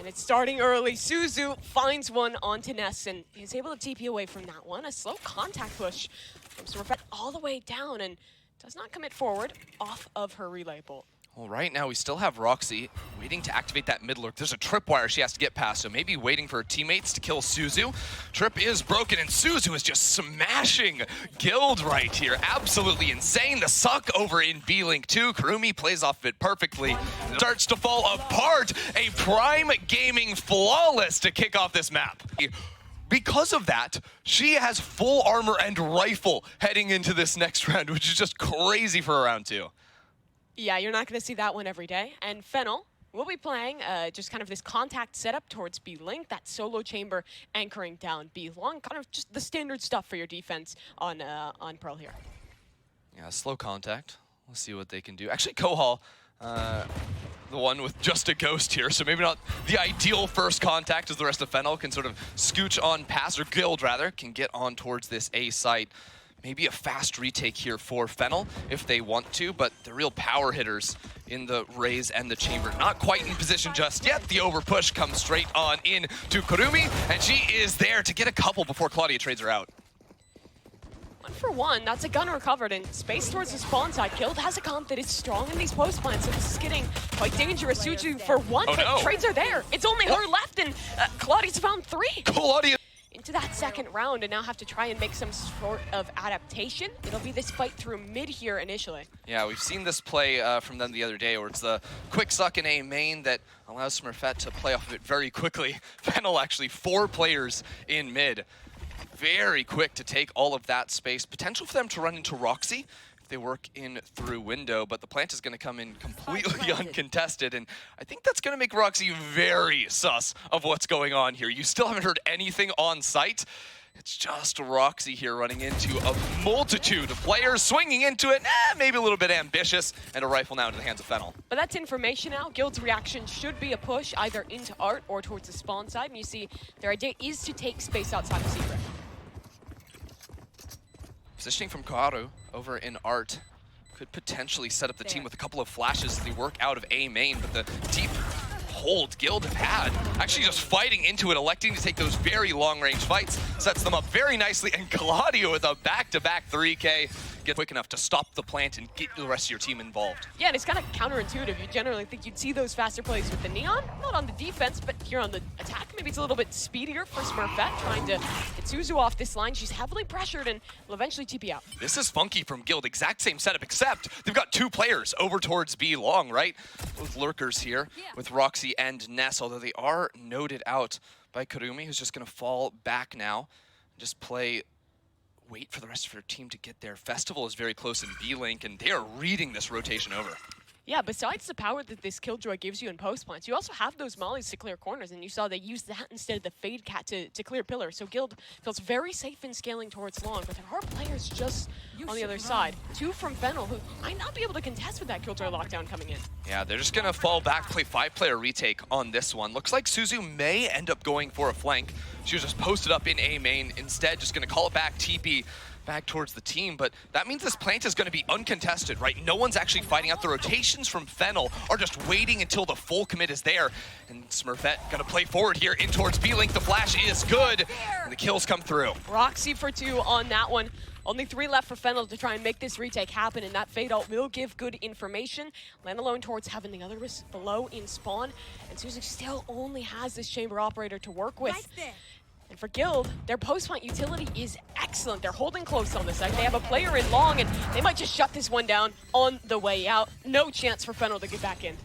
And it's starting early. Suzu finds one onto Ness and is able to TP away from that one. A slow contact push from Smurfette all the way down and does not commit forward off of her relay bolt. Well, right now we still have Roxy waiting to activate that mid lurk. There's a tripwire she has to get past, so maybe waiting for her teammates to kill Suzu. Trip is broken, and Suzu is just smashing Guild right here. Absolutely insane. The suck over in B-Link too. Curumi plays off of it perfectly. Starts to fall apart. A Prime Gaming flawless to kick off this map. Because of that, she has full armor and rifle heading into this next round, which is just crazy for round 2. Yeah, you're not going to see that one every day. And FENNEL will be playing just kind of this contact setup towards B-Link, that solo chamber anchoring down B-Long, kind of just the standard stuff for your defense on Pearl here. Yeah, slow contact. We'll see what they can do. Actually, KOHAL, the one with just a ghost here, so maybe not the ideal first contact as the rest of FENNEL can sort of scooch on past, or Guild rather, can get on towards this A site. Maybe a fast retake here for FENNEL if they want to, but the real power hitters in the Raze and the Chamber not quite in position just yet. The overpush comes straight on in to Curumi, and she is there to get a couple before Klaudia trades her out. 1 for 1, that's a gun recovered, and space towards the spawn side. Guild has a comp that is strong in these post plants, so this is getting quite dangerous. Suzu for 1, but trades are there. It's only her left, and Claudia's found 3. Klaudia into that second round and now have to try and make some sort of adaptation. It'll be this fight through mid here initially. Yeah, we've seen this play from them the other day where it's the quick suck in A main that allows Smurfette to play off of it very quickly. FENNEL actually 4 players in mid. Very quick to take all of that space. Potential for them to run into Roxy if they work in through window, but the plant is going to come in completely uncontested, and I think that's going to make Roxy very sus of what's going on here. You still haven't heard anything on site. It's just Roxy here running into a multitude of players, swinging into it, maybe a little bit ambitious, and a rifle now into the hands of FENNEL. But that's information now. Guild's reaction should be a push either into Art or towards the spawn side, and you see their idea is to take space outside of Secret. Positioning from Karu over in Art could potentially set up the team with a couple of flashes as they work out of A main, but the deep hold Guild have had, actually just fighting into it, electing to take those very long-range fights, sets them up very nicely, and Klaudia with a back-to-back 3K, get quick enough to stop the plant and get the rest of your team involved. Yeah, and it's kind of counterintuitive. You generally think you'd see those faster plays with the Neon, not on the defense, but here on the attack. Maybe it's a little bit speedier for Smurfette, trying to get Suzu off this line. She's heavily pressured and will eventually TP out. This is funky from Guild, exact same setup, except they've got 2 players over towards B long, right? Both lurkers here with Roxy and Ness, although they are noted out by Curumi, who's just gonna fall back now and just wait for the rest of her team to get there. Festival is very close in B-Link, and they are reading this rotation over. Yeah, besides the power that this Killjoy gives you in post plants, you also have those mollies to clear corners, and you saw they used that instead of the Fade Cat to clear pillars. So Guild feels very safe in scaling towards long, but there are players just on the other side. 2 from FENNEL, who might not be able to contest with that Killjoy lockdown coming in. Yeah, they're just gonna fall back, play 5-player retake on this one. Looks like Suzu may end up going for a flank. She was just posted up in A main, instead just gonna call it back, TP back towards the team, but that means this plant is going to be uncontested, right? No one's actually fighting out. The rotations from FENNEL are just waiting until the full commit is there, and Smurfette going to play forward here in towards B-Link. The flash is good, and the kills come through. Roxy for 2 on that one. Only 3 left for FENNEL to try and make this retake happen, and that fade ult will give good information. Land alone towards having the other risk below in spawn, and Suzu still only has this chamber operator to work with. And for Guild, their post-plant utility is excellent. They're holding close on this side. They have a player in long, and they might just shut this one down on the way out. No chance for FENNEL to get back in.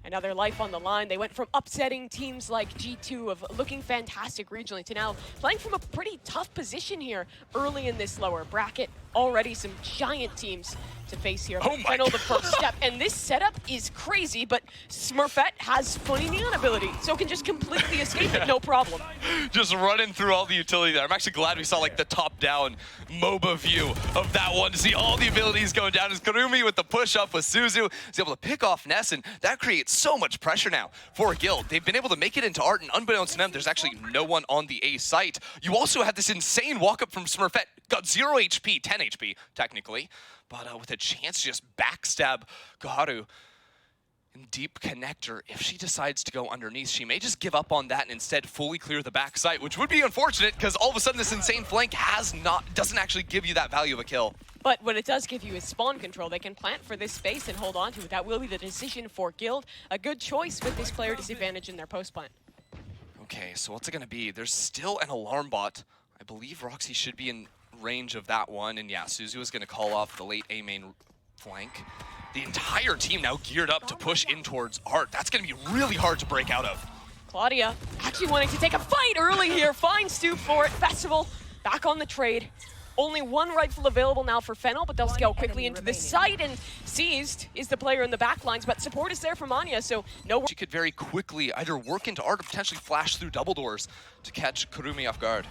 Another life on the line. They went from upsetting teams like G2 of looking fantastic regionally to now playing from a pretty tough position here early in this lower bracket. Already some giant teams to face here. Oh my FENNEL the first step. And this setup is crazy, but Smurfette has funny neon ability, so can just completely escape it, no problem. Just running through all the utility there. I'm actually glad we saw like the top-down MOBA view of that one to see all the abilities going down. As Curumi with the push-up with Suzu is able to pick off Ness, and that creates so much pressure now for Guild. They've been able to make it into Art, and unbeknownst to them, there's actually no one on the A site. You also had this insane walk-up from Smurfette. Got 0 HP, 10 HP, technically, but with a chance to just backstab Kaharu in deep connector. If she decides to go underneath, she may just give up on that and instead fully clear the backside, which would be unfortunate because all of a sudden this insane flank doesn't actually give you that value of a kill. But what it does give you is spawn control. They can plant for this space and hold on to it. That will be the decision for Guild. A good choice with this player disadvantage in their post plant. Okay, so what's it gonna be? There's still an alarm bot. I believe Roxy should be in range of that one, and yeah, Suzu is gonna call off the late A main flank. The entire team now geared up to push in towards Art. That's gonna be really hard to break out of. Klaudia actually wanting to take a fight early here. Fine stoop for it. Festival back on the trade. Only one rifle available now for FENNEL, but they'll scale quickly into the site, and Seized is the player in the back lines, but support is there from aNNja, so no... She could very quickly either work into Art or potentially flash through double doors to catch Curumi off guard.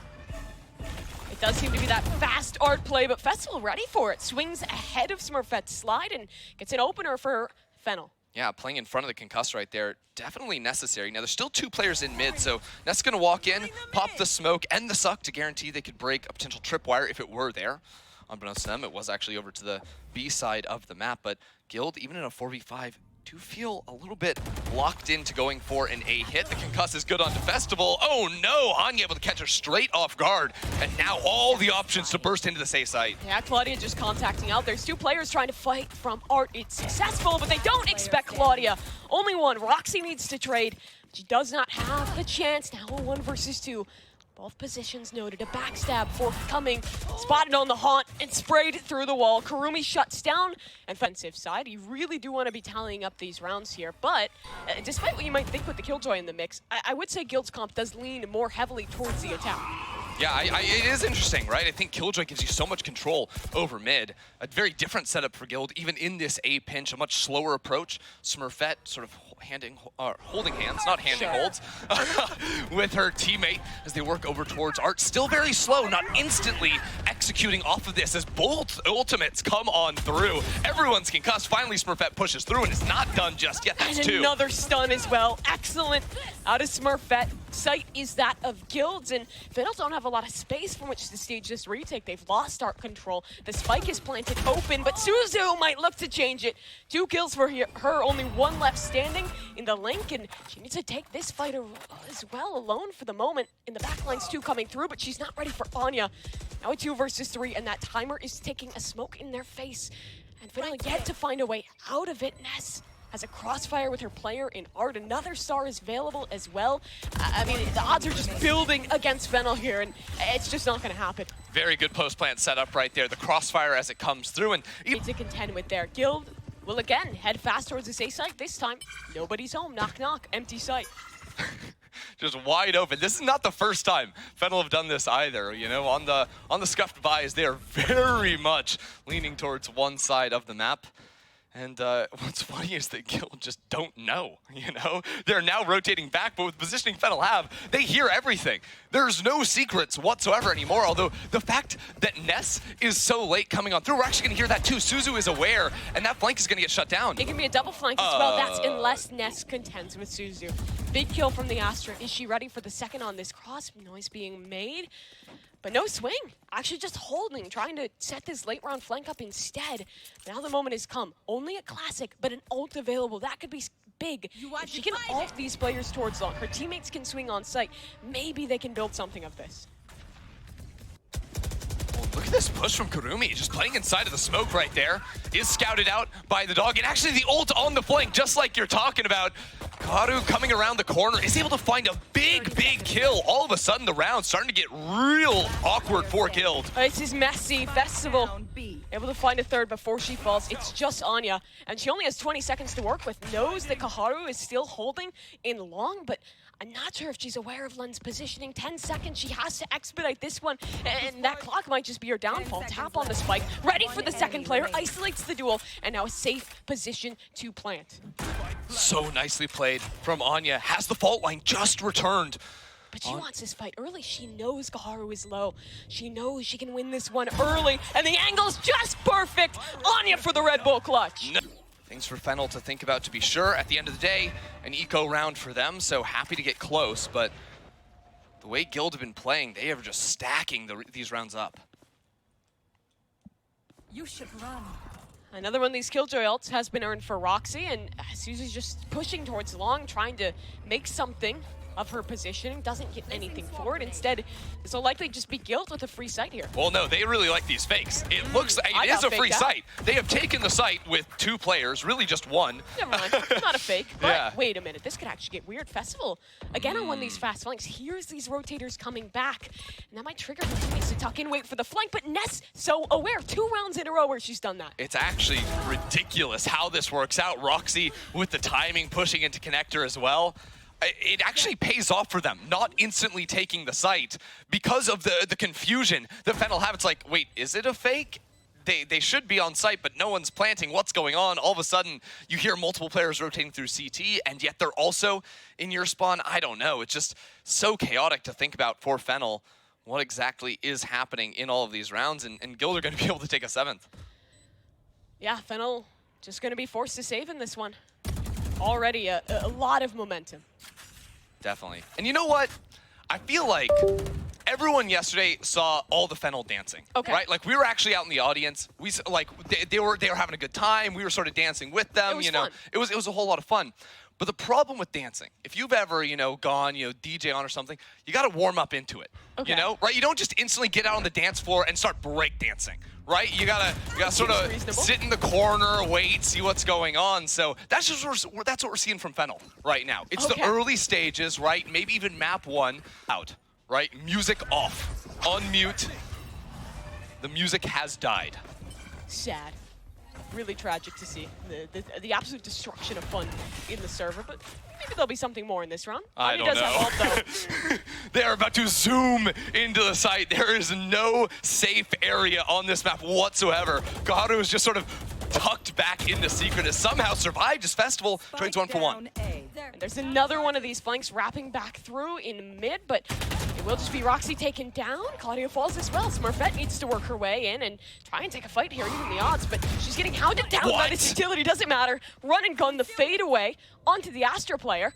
It does seem to be that fast Art play, but Festival ready for it. Swings ahead of Smurfette's slide and gets an opener for FENNEL. Yeah, playing in front of the concuss right there, definitely necessary. Now, there's still two players in mid, so Ness is going to walk in, pop the smoke and the suck to guarantee they could break a potential tripwire if it were there. Unbeknownst to them, it was actually over to the B side of the map, but Guild, even in a 4v5, do feel a little bit locked into going for an A hit. The concuss is good onto Festival. Oh no, aNNja able to catch her straight off guard, and now all the options to burst into the safe site. Yeah, Klaudia just contacting out. There's two players trying to fight from Art. It's successful, but they don't expect Klaudia. Only one. Roxy needs to trade. She does not have the chance. Now a 1 versus 2. Both positions noted. A backstab forthcoming. Spotted on the haunt and sprayed through the wall. Curumi shuts down. And defensive side, you really do want to be tallying up these rounds here. But despite what you might think with the Killjoy in the mix, I would say Guild's comp does lean more heavily towards the attack. Yeah, it is interesting, right? I think Killjoy gives you so much control over mid. A very different setup for Guild, even in this A pinch, a much slower approach. Smurfette sort of holding hands, not handing holds, with her teammate as they work over towards Art. Still very slow, not instantly executing off of this as both ultimates come on through. Everyone's concussed. Finally, Smurfette pushes through and it's not done just yet. That's and two. Another stun as well. Excellent out of Smurfette. Site is that of Guilds, and FENNEL don't have a lot of space from which to stage this retake. They've lost Art control. The spike is planted open, but Suzu might look to change it. 2 kills for her, only 1 left standing in the link, and she needs to take this fight as well alone for the moment. In the backlines, 2 coming through, but she's not ready for aNNja. Now a 2 versus 3, and that timer is taking a smoke in their face. And FENNEL yet to find a way out of it. Ness has a crossfire with her player in Art. Another star is available as well. I mean, the odds are just building against FENNEL here, and it's just not going to happen. Very good post-plant setup right there. The crossfire as it comes through. And to contend with their Guild will again head fast towards the safe site. This time, nobody's home. Knock, knock. Empty site. Just wide open. This is not the first time FENNEL have done this either. You know, on the scuffed buys, they are very much leaning towards one side of the map. And what's funny is that Guild just don't know, you know? They're now rotating back, but with the positioning FENNEL have, they hear everything. There's no secrets whatsoever anymore, although the fact that Ness is so late coming on through, we're actually gonna hear that too. Suzu is aware, and that flank is gonna get shut down. It can be a double flank as well. That's unless Ness contends with Suzu. Big kill from the Astra. Is she ready for the second on this cross? Noise being made. But no swing, actually just holding, trying to set this late round flank up instead. Now the moment has come. Only a classic, but an ult available. That could be big. If she can ult these players towards long, her teammates can swing on site. Maybe they can build something of this. Look at this push from Curumi, just playing inside of the smoke right there. Is scouted out by the dog, and actually the ult on the flank, just like you're talking about. KOHAL coming around the corner is able to find a big kill. All of a sudden, the round's starting to get real awkward for Guild. This is messy. Festival able to find a third before she falls. It's just aNNja, and she only has 20 seconds to work with. Knows that KOHAL is still holding in long, but I'm not sure if she's aware of Len's positioning. 10 seconds, she has to expedite this one, and that clock might just be her downfall. Tap on the spike, ready for the second player, isolates the duel, and now a safe position to plant. So nicely played from aNNja. Has the fault line just returned. But she wants this fight early. She knows KOHAL is low. She knows she can win this one early, and the angle's just perfect. aNNja for the Red Bull clutch. No. Things for FENNEL to think about, to be sure. At the end of the day, an eco round for them, so happy to get close, but the way Guild have been playing, they are just stacking these rounds up. You should run. Another one of these Killjoy ults has been earned for Roxy, and Suzu's just pushing towards long, trying to make something of her positioning. Doesn't get anything for it. Instead, this will likely just be Guild with a free site here. Well, no, they really like these fakes. It looks, it is a free site. They have taken the site with 2 players, really just 1. Never mind, not a fake. But Yeah. wait a minute, this could actually get weird. Festival, again on one of these fast flanks. Here's these rotators coming back. And that might trigger her teammates to tuck in, wait for the flank. But Ness, so aware, 2 rounds in a row where she's done that. It's actually ridiculous how this works out. Roxy with the timing, pushing into connector as well. It actually pays off for them, not instantly taking the site because of the confusion that FENNEL have. It's like, wait, is it a fake? They should be on site, but no one's planting. What's going on? All of a sudden, you hear multiple players rotating through CT, and yet they're also in your spawn. I don't know. It's just so chaotic to think about for FENNEL what exactly is happening in all of these rounds, and Guild are going to be able to take a 7th. Yeah, FENNEL just going to be forced to save in this one. Already a lot of momentum. Definitely. And you know what? I feel like everyone yesterday saw all the FENNEL dancing. Okay. Right? Like, we were actually out in the audience. They were having a good time. We were sort of dancing with them. It was you know, fun. it was a whole lot of fun. But the problem with dancing, if you've ever, gone, DJ on or something, you got to warm up into it. Okay. Right? You don't just instantly get out on the dance floor and start break dancing. Right? You gotta sort of sit in the corner, wait, see what's going on. So that's what we're seeing from FENNEL right now. It's the early stages, right? Maybe even map 1 out, right? Music off, unmute. The music has died. Sad. Really tragic to see the absolute destruction of fun in the server, but maybe there'll be something more in this round. I don't know. They are about to zoom into the site. There is no safe area on this map whatsoever. Garu is just sort of tucked back into secret, has somehow survived his festival. Trades 1 for 1. And there's another one of these flanks wrapping back through in mid, but it will just be Roxy taken down. Klaudia falls as well. Smurfette needs to work her way in and try and take a fight here, even the odds, but she's getting hounded down by this utility. Doesn't matter. Run and gun the fade away onto the Astra player.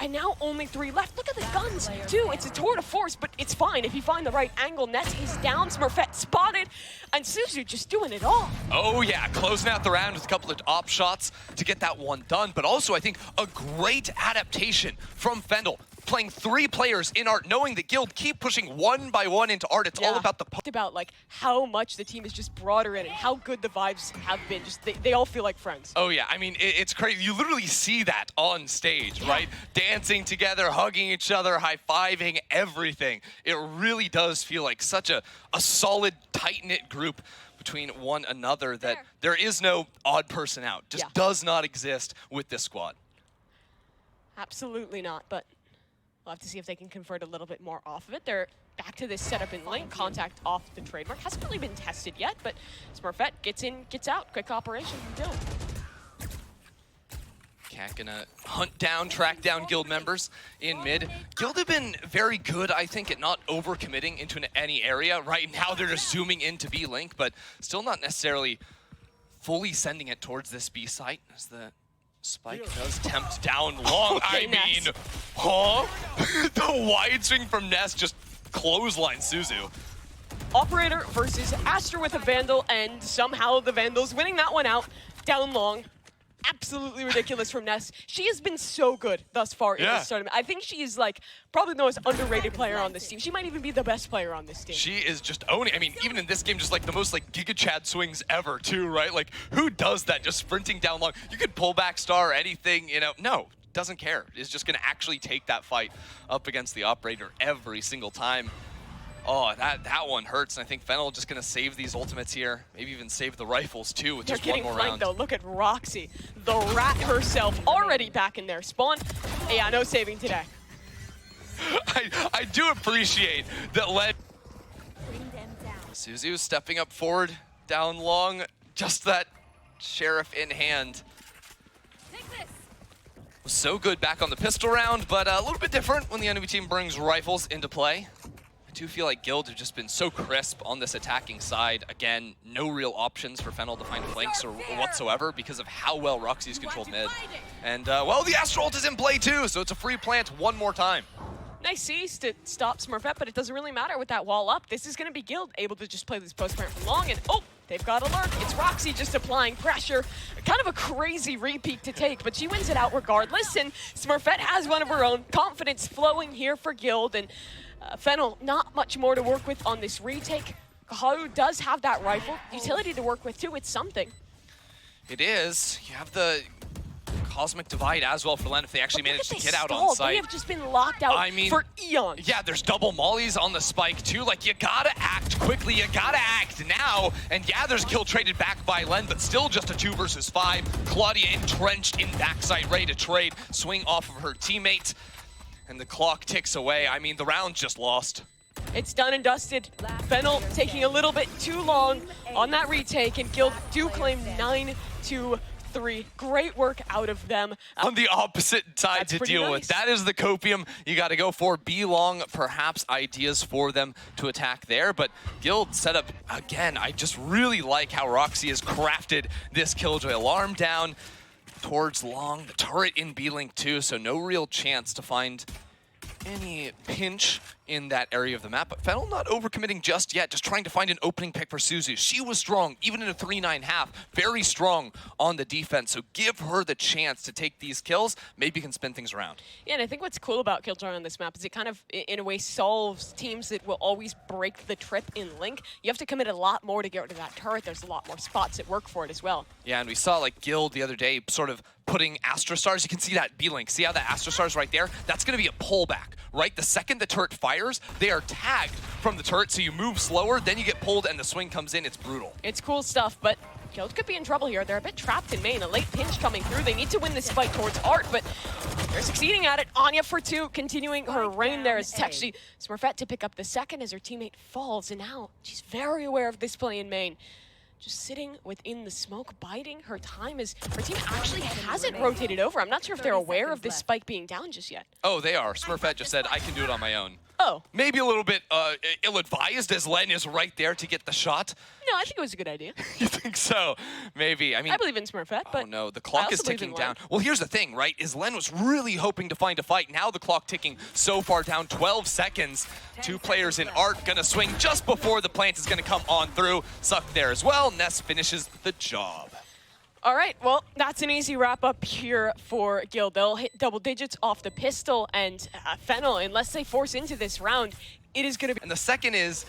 And now only 3 left. Look at the guns, too. It's a tour de force, but it's fine if you find the right angle. Ness is down, Smurfette spotted, and Suzu just doing it all. Oh, yeah, closing out the round with a couple of op shots to get that one done. But also, I think, a great adaptation from FENNEL. Playing 3 players in art, knowing that Guild keep pushing 1 by 1 into art. It's all about the... About, like, how much the team is just broader in and how good the vibes have been. Just they all feel like friends. Oh, yeah. I mean, it's crazy. You literally see that on stage, right? Dancing together, hugging each other, high-fiving, everything. It really does feel like such a solid, tight-knit group between one another that there is no odd person out. Just does not exist with this squad. Absolutely not, but we'll have to see if they can convert a little bit more off of it. They're back to this setup in lane. Contact off the trademark. Hasn't really been tested yet, but Smurfette gets in, gets out. Quick operation from Dylan. Cat gonna hunt down, track down Guild members in mid. Guild have been very good, I think, at not overcommitting into any area. Right now they're just zooming into B link, but still not necessarily fully sending it towards this B site as the spike does tempt down long. Okay, I mean, huh? The wide swing from Ness just clothesline Suzu. Operator versus Astra with a Vandal, and somehow the Vandal's winning that one out. Down long. Absolutely ridiculous from Ness. She has been so good thus far in this tournament. I think she is like probably the most underrated player on this team. She might even be the best player on this team. She is just owning. I mean, even in this game, just like the most like Giga Chad swings ever too, right? Like, who does that? Just sprinting down long. You could pull back star or anything, No, doesn't care. Is just gonna actually take that fight up against the operator every single time. Oh, that one hurts, and I think FENNEL just gonna save these ultimates here. Maybe even save the rifles too with just one more round. Though. Look at Roxy, the rat herself, already back in their spawn. Yeah, no saving today. I do appreciate that Suzu stepping up forward, down long, just that sheriff in hand. Was so good back on the pistol round, but a little bit different when the enemy team brings rifles into play. I do feel like Guild have just been so crisp on this attacking side. Again, no real options for FENNEL to find flanks or whatsoever because of how well Roxy's controlled mid. And, well, the Astral ult is in play too, so it's a free plant one more time. Nice seize to stop Smurfette, but it doesn't really matter with that wall up. This is going to be Guild able to just play this post plant from long, and they've got to lurk. It's roxi just applying pressure. Kind of a crazy repeat to take, but she wins it out regardless. And Smurfette has one of her own. Confidence flowing here for Guild. And FENNEL, not much more to work with on this retake. KOHAL does have that rifle. Utility to work with too, it's something. It is. You have the Cosmic Divide as well for Len if they actually manage to get out stalled. on site. They have just been locked out for eons. Yeah, there's double mollies on the spike too. Like, you gotta act quickly, you gotta act now. And yeah, there's a kill traded back by Len, but still just a 2 versus 5. Klaudia entrenched in backside, ready to trade, swing off of her teammate. And the clock ticks away. I mean, the round's just lost. It's done and dusted. FENNEL taking a little bit too long on that retake, and Guild do claim 9-3. Great work out of them. On the opposite side to deal with. That is the copium you got to go for. B-Long, perhaps ideas for them to attack there, but Guild set up, again, I just really like how roxi has crafted this Killjoy. Alarm down towards Long, the turret in B-Link too, so no real chance to find any pinch in that area of the map, but FENNEL not overcommitting just yet, just trying to find an opening pick for Suzu. She was strong, even in a 3-9 half, very strong on the defense, so give her the chance to take these kills, maybe can spin things around. Yeah, and I think what's cool about Killjoy on this map is it kind of, in a way, solves teams that will always break the trip in Link. You have to commit a lot more to get rid of that turret. There's a lot more spots that work for it as well. Yeah, and we saw like Guild the other day sort of putting Astra Stars. You can see that B-Link. See how that Astra Stars right there? That's going to be a pullback, right? The second the turret fires, they are tagged from the turret, so you move slower, then you get pulled, and the swing comes in. It's brutal. It's cool stuff, but Guild could be in trouble here. They're a bit trapped in main. A late pinch coming through. They need to win this fight towards Art, but they're succeeding at it. aNNja for 2, continuing her reign there. It's actually Smurfette to pick up the second as her teammate falls, and now she's very aware of this play in main. Just sitting within the smoke, biding her time as her team actually hasn't rotated over. I'm not sure if they're aware of this spike being down just yet. Oh, they are. Smurfette just said, I can do it on my own. Oh. Maybe a little bit ill-advised as Len is right there to get the shot. No, I think it was a good idea. You think so? Maybe. I mean, I believe in Smurfette, but oh no, the clock is ticking down. Well, here's the thing, right? Is Len was really hoping to find a fight. Now the clock ticking so far down, 12 seconds. 2 players in Art gonna swing just before the plant is gonna come on through. Suck there as well. Ness finishes the job. All right, well, that's an easy wrap-up here for Guild. They'll hit double digits off the pistol, and FENNEL, unless they force into this round, it is going to be... And the second is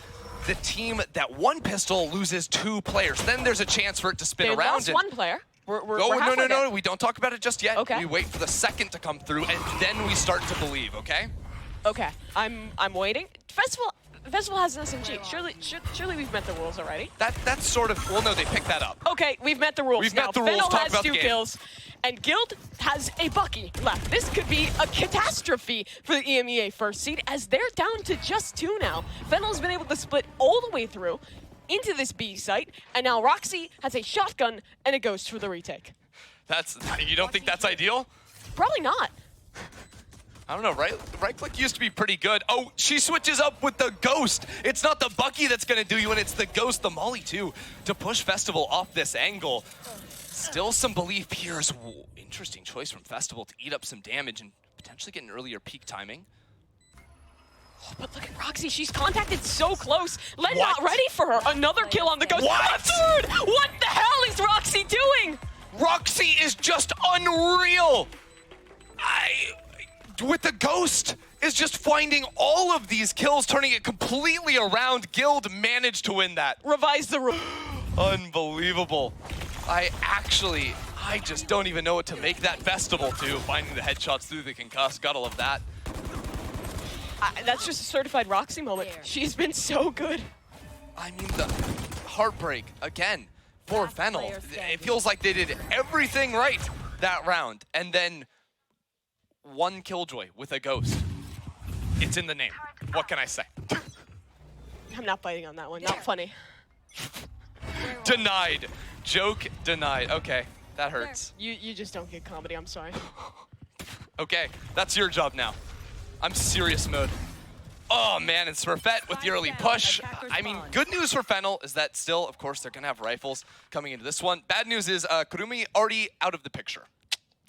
the team that one pistol loses 2 players. Then there's a chance for it to spin around. They lost 1 player. We're no, we don't talk about it just yet. Okay. We wait for the second to come through, and then we start to believe, okay? Okay, I'm waiting. Festival has an SMG. Surely we've met the rules already. That's sort of, well, no, they picked that up. Okay, we've met the rules. We've now, met the rules. FENNEL Talk has about 2 the game. kills, and Guild has a Bucky left. This could be a catastrophe for the EMEA first seed, as they're down to just 2 now. FENNEL's been able to split all the way through into this B site, and now roxi has a shotgun and a ghost for the retake. You don't think that's ideal? Probably not. I don't know, right click used to be pretty good. Oh, she switches up with the ghost. It's not the Bucky that's gonna do you, and it's the ghost, the molly too, to push Festival off this angle. Still some belief here. Interesting choice from Festival to eat up some damage and potentially get an earlier peak timing. Oh, but look at roxi, she's contacted so close. Len not ready for her. Another kill on the ghost. What? A third! What the hell is roxi doing? roxi is just unreal. With the ghost, is just finding all of these kills, turning it completely around. Guild managed to win that. Revise the rule. Unbelievable. I just don't even know what to make that Festival too. Finding the headshots through the concuss, gotta love that. That's just a certified roxi moment. She's been so good. I mean, the heartbreak, again, for FENNEL. It feels like they did everything right that round, and then 1 Killjoy with a ghost. It's in the name. What can I say? I'm not biting on that one. Not funny. Denied. Joke denied. Okay, that hurts. You just don't get comedy. I'm sorry. Okay, that's your job now. I'm serious mode. Oh man, and Smurfette with the early push. I mean, good news for FENNEL is that still, of course, they're gonna have rifles coming into this one. Bad news is Curumi already out of the picture.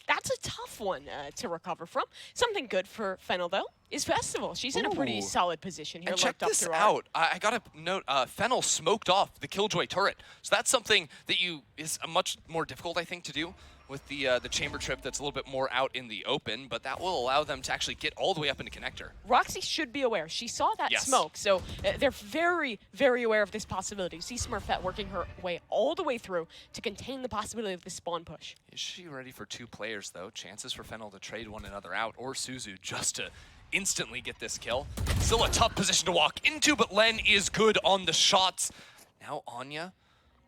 That's a tough one to recover from. Something good for FENNEL, though, is Festival. She's in a pretty solid position here. And check this out. I got to note, FENNEL smoked off the Killjoy turret. So that's something that is a much more difficult, I think, to do with the chamber trip that's a little bit more out in the open, but that will allow them to actually get all the way up into connector. Roxy should be aware. She saw that smoke, so they're very, very aware of this possibility. You see Smurfette working her way all the way through to contain the possibility of this spawn push. Is she ready for 2 players, though? Chances for FENNEL to trade one another out, or Suzu just to instantly get this kill. Still a tough position to walk into, but Len is good on the shots. Now aNNja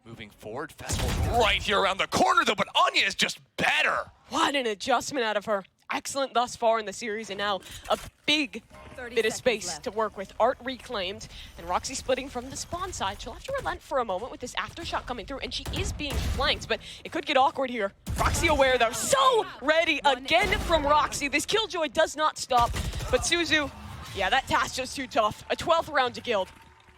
moving forward. Festival's right here around the corner, though, but aNNja is just better. What an adjustment out of her. Excellent thus far in the series, and now a big bit of space to work with. Art reclaimed, and Roxy splitting from the spawn side. She'll have to relent for a moment with this aftershock coming through, and she is being flanked, but it could get awkward here. Roxy aware, though. So ready again from Roxy. This Killjoy does not stop, but Suzu, yeah, that task just too tough. A 12th round to Guild.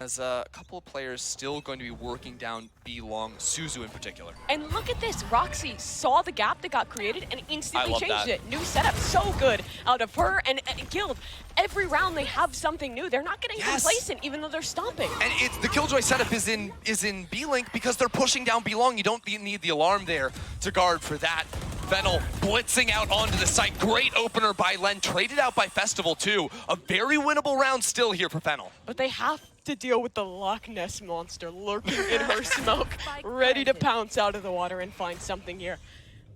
As a couple of players still going to be working down B long, Suzu in particular. And look at this, Roxy saw the gap that got created and instantly changed it. New setup, so good out of her and Guild. Every round they have something new. They're not getting complacent even though they're stomping. And it's the Killjoy setup is in B link because they're pushing down B long. You don't need the alarm there to guard for that. FENNEL blitzing out onto the site. Great opener by Len, traded out by Festival too. A very winnable round still here for FENNEL. But they have to deal with the Loch Ness monster lurking in her smoke, ready to pounce out of the water and find something here.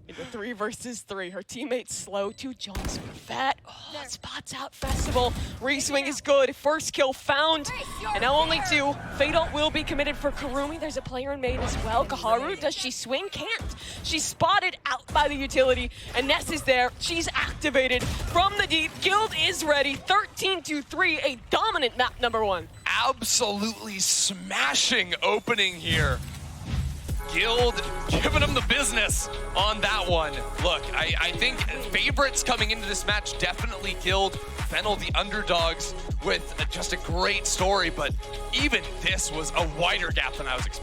In the 3 versus 3, her teammates slow to John Smurfette. Oh, spots out Festival. Reswing is good. First kill found. And now only 2. Fatal will be committed for Curumi. There's a player in main as well. KOHAL, does she swing? Can't. She's spotted out by the utility. And Ness is there. She's activated from the deep. Guild is ready. 13-3, a dominant map number 1. Absolutely smashing opening here. Guild giving them the business on that one. Look, I think favorites coming into this match, definitely Guild. FENNEL, the underdogs, with just a great story, but even this was a wider gap than I was expecting.